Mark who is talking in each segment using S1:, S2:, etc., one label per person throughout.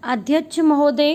S1: अध्यक्ष महोदय,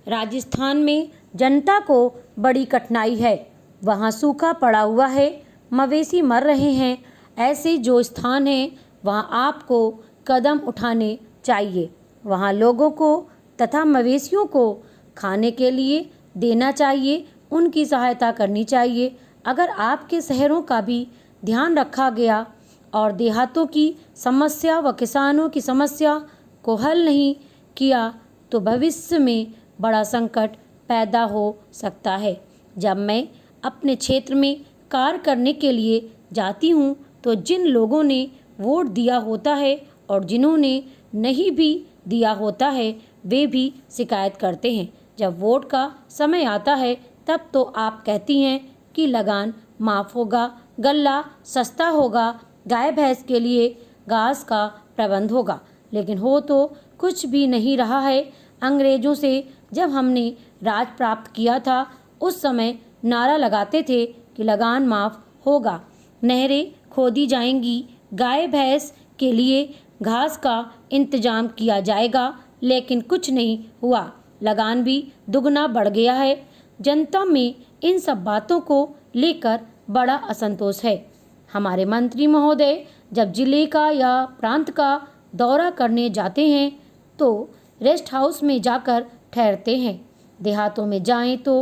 S1: राजस्थान में जनता को बड़ी कठिनाई है। वहाँ सूखा पड़ा हुआ है, मवेशी मर रहे हैं। ऐसे जो स्थान हैं वहाँ आपको कदम उठाने चाहिए। वहाँ लोगों को तथा मवेशियों को खाने के लिए देना चाहिए, उनकी सहायता करनी चाहिए। अगर आपके शहरों का भी ध्यान रखा गया और देहातों की समस्या व किसानों की समस्या को हल नहीं किया तो भविष्य में बड़ा संकट पैदा हो सकता है। जब मैं अपने क्षेत्र में कार्य करने के लिए जाती हूँ तो जिन लोगों ने वोट दिया होता है और जिन्होंने नहीं भी दिया होता है वे भी शिकायत करते हैं। जब वोट का समय आता है तब तो आप कहती हैं कि लगान माफ़ होगा, गल्ला सस्ता होगा, गाय भैंस के लिए घास का प्रबंध होगा, लेकिन हो तो कुछ भी नहीं रहा है। अंग्रेज़ों से जब हमने राज प्राप्त किया था उस समय नारा लगाते थे कि लगान माफ़ होगा, नहरें खोदी जाएंगी, गाय भैंस के लिए घास का इंतजाम किया जाएगा, लेकिन कुछ नहीं हुआ। लगान भी दुगना बढ़ गया है। जनता में इन सब बातों को लेकर बड़ा असंतोष है। हमारे मंत्री महोदय जब जिले का या प्रांत का दौरा करने जाते हैं तो रेस्ट हाउस में जाकर ठहरते हैं। देहातों में जाएं तो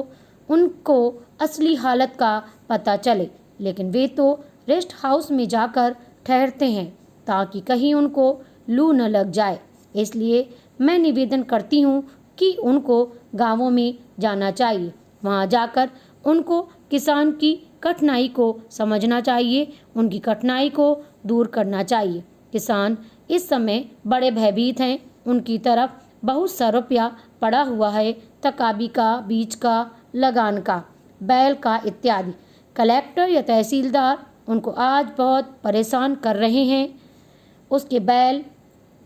S1: उनको असली हालत का पता चले, लेकिन वे तो रेस्ट हाउस में जाकर ठहरते हैं ताकि कहीं उनको लू न लग जाए। इसलिए मैं निवेदन करती हूँ कि उनको गांवों में जाना चाहिए। वहाँ जाकर उनको किसान की कठिनाई को समझना चाहिए, उनकी कठिनाई को दूर करना चाहिए। किसान इस समय बड़े भयभीत हैं। उनकी तरफ बहुत सा रुपया पड़ा हुआ है, तकाबी का, बीज का, लगान का, बैल का इत्यादि। कलेक्टर या तहसीलदार उनको आज बहुत परेशान कर रहे हैं। उसके बैल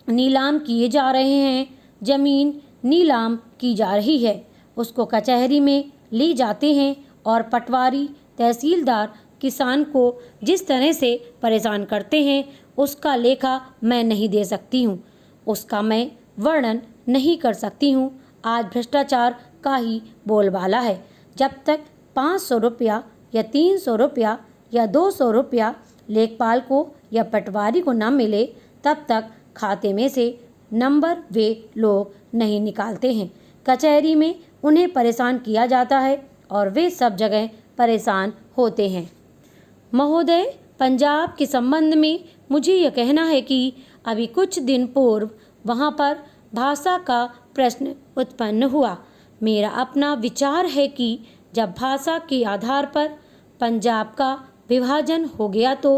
S1: नीलाम किए जा रहे हैं, ज़मीन नीलाम की जा रही है, उसको कचहरी में ले जाते हैं और पटवारी तहसीलदार किसान को जिस तरह से परेशान करते हैं उसका लेखा मैं नहीं दे सकती हूँ, उसका मैं वर्णन नहीं कर सकती हूँ। आज भ्रष्टाचार का ही बोलबाला है। जब तक 500 रुपया या 300 रुपया या 200 रुपया लेखपाल को या पटवारी को न मिले तब तक खाते में से नंबर वे लोग नहीं निकालते हैं। कचहरी में उन्हें परेशान किया जाता है और वे सब जगह परेशान होते हैं। महोदय, पंजाब के संबंध में मुझे यह कहना है कि अभी कुछ दिन पूर्व वहाँ पर भाषा का प्रश्न उत्पन्न हुआ। मेरा अपना विचार है कि जब भाषा के आधार पर पंजाब का विभाजन हो गया तो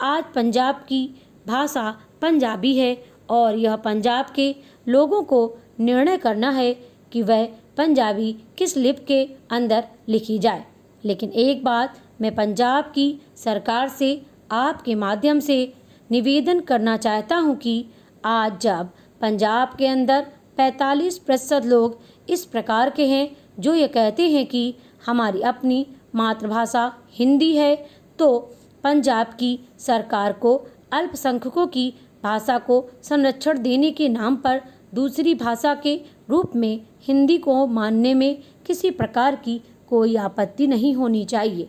S1: आज पंजाब की भाषा पंजाबी है और यह पंजाब के लोगों को निर्णय करना है कि वह पंजाबी किस लिपि के अंदर लिखी जाए। लेकिन एक बात मैं पंजाब की सरकार से आपके माध्यम से निवेदन करना चाहता हूँ कि आज जब पंजाब के अंदर 45% लोग इस प्रकार के हैं जो ये कहते हैं कि हमारी अपनी मातृभाषा हिंदी है, तो पंजाब की सरकार को अल्पसंख्यकों की भाषा को संरक्षण देने के नाम पर दूसरी भाषा के रूप में हिंदी को मानने में किसी प्रकार की कोई आपत्ति नहीं होनी चाहिए।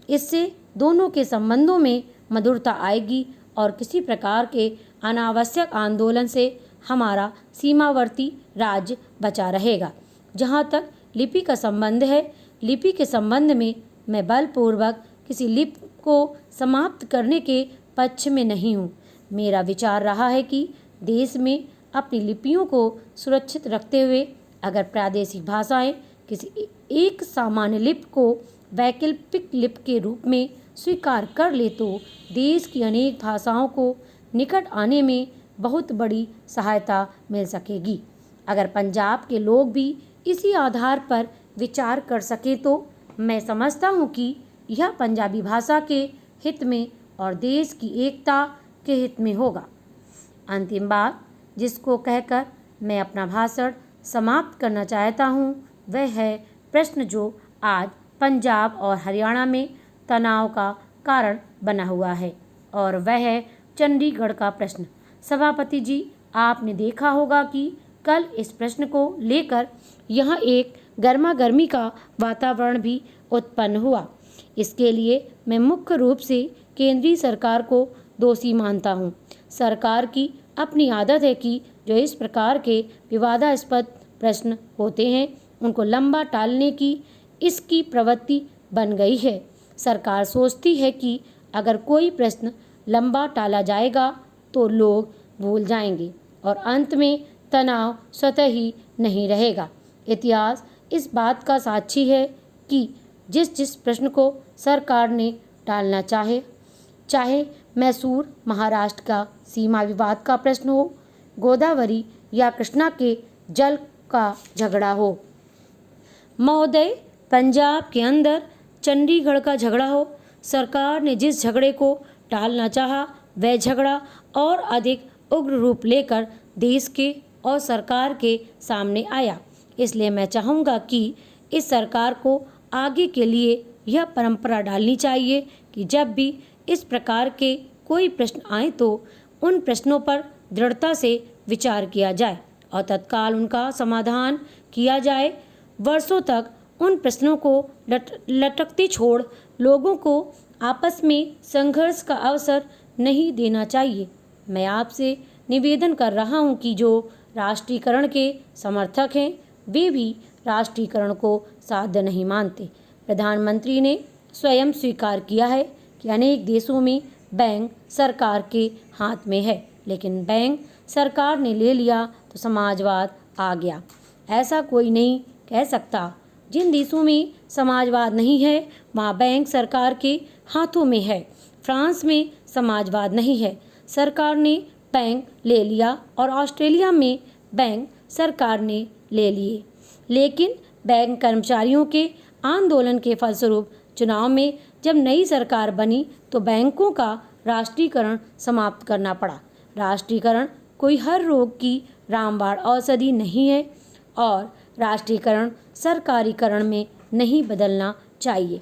S1: इससे दोनों के संबंधों में मधुरता आएगी और किसी प्रकार के अनावश्यक आंदोलन से हमारा सीमावर्ती राज्य बचा रहेगा। जहाँ तक लिपि का संबंध है, लिपि के संबंध में मैं बलपूर्वक किसी लिपि को समाप्त करने के पक्ष में नहीं हूँ। मेरा विचार रहा है कि देश में अपनी लिपियों को सुरक्षित रखते हुए अगर प्रादेशिक भाषाएं किसी एक सामान्य लिपि को वैकल्पिक लिपि के रूप में स्वीकार कर ले तो देश की अनेक भाषाओं को निकट आने में बहुत बड़ी सहायता मिल सकेगी। अगर पंजाब के लोग भी इसी आधार पर विचार कर सके तो मैं समझता हूँ कि यह पंजाबी भाषा के हित में और देश की एकता के हित में होगा। अंतिम बात जिसको कहकर मैं अपना भाषण समाप्त करना चाहता हूँ वह है प्रश्न जो आज पंजाब और हरियाणा में तनाव का कारण बना हुआ है और वह है चंडीगढ़ का प्रश्न। सभापति जी, आपने देखा होगा कि कल इस प्रश्न को लेकर यहाँ एक गर्मा गर्मी का वातावरण भी उत्पन्न हुआ। इसके लिए मैं मुख्य रूप से केंद्रीय सरकार को दोषी मानता हूँ। सरकार की अपनी आदत है कि जो इस प्रकार के विवादास्पद प्रश्न होते हैं उनको लंबा टालने की इसकी प्रवृत्ति बन गई है। सरकार सोचती है कि अगर कोई प्रश्न लंबा टाला जाएगा तो लोग भूल जाएंगे और अंत में तनाव स्वतः ही नहीं रहेगा। इतिहास इस बात का साक्षी है कि जिस प्रश्न को सरकार ने टालना चाहे मैसूर महाराष्ट्र का सीमा विवाद का प्रश्न हो, गोदावरी या कृष्णा के जल का झगड़ा हो, महोदय पंजाब के अंदर चंडीगढ़ का झगड़ा हो, सरकार ने जिस झगड़े को टालना चाहा वह झगड़ा और अधिक उग्र रूप लेकर देश के और सरकार के सामने आया। इसलिए मैं चाहूँगा कि इस सरकार को आगे के लिए यह परंपरा डालनी चाहिए कि जब भी इस प्रकार के कोई प्रश्न आए तो उन प्रश्नों पर दृढ़ता से विचार किया जाए और तत्काल उनका समाधान किया जाए। वर्षों तक उन प्रश्नों को लटकते छोड़ लोगों को आपस में संघर्ष का अवसर नहीं देना चाहिए। मैं आपसे निवेदन कर रहा हूं कि जो राष्ट्रीयकरण के समर्थक हैं वे भी राष्ट्रीयकरण को साध्य नहीं मानते। प्रधानमंत्री ने स्वयं स्वीकार किया है कि अनेक देशों में बैंक सरकार के हाथ में है, लेकिन बैंक सरकार ने ले लिया तो समाजवाद आ गया। ऐसा कोई नहीं कह सकता। जिन देशों में समाजवाद नहीं है वहाँ बैंक सरकार के हाथों में है। फ्रांस में समाजवाद नहीं है, सरकार ने बैंक ले लिया, और ऑस्ट्रेलिया में बैंक सरकार ने ले लिए। लेकिन बैंक कर्मचारियों के आंदोलन के फलस्वरूप चुनाव में जब नई सरकार बनी तो बैंकों का राष्ट्रीयकरण समाप्त करना पड़ा। राष्ट्रीयकरण कोई हर रोग की रामबाण औषधि नहीं है और राष्ट्रीयकरण सरकारीकरण में नहीं बदलना चाहिए।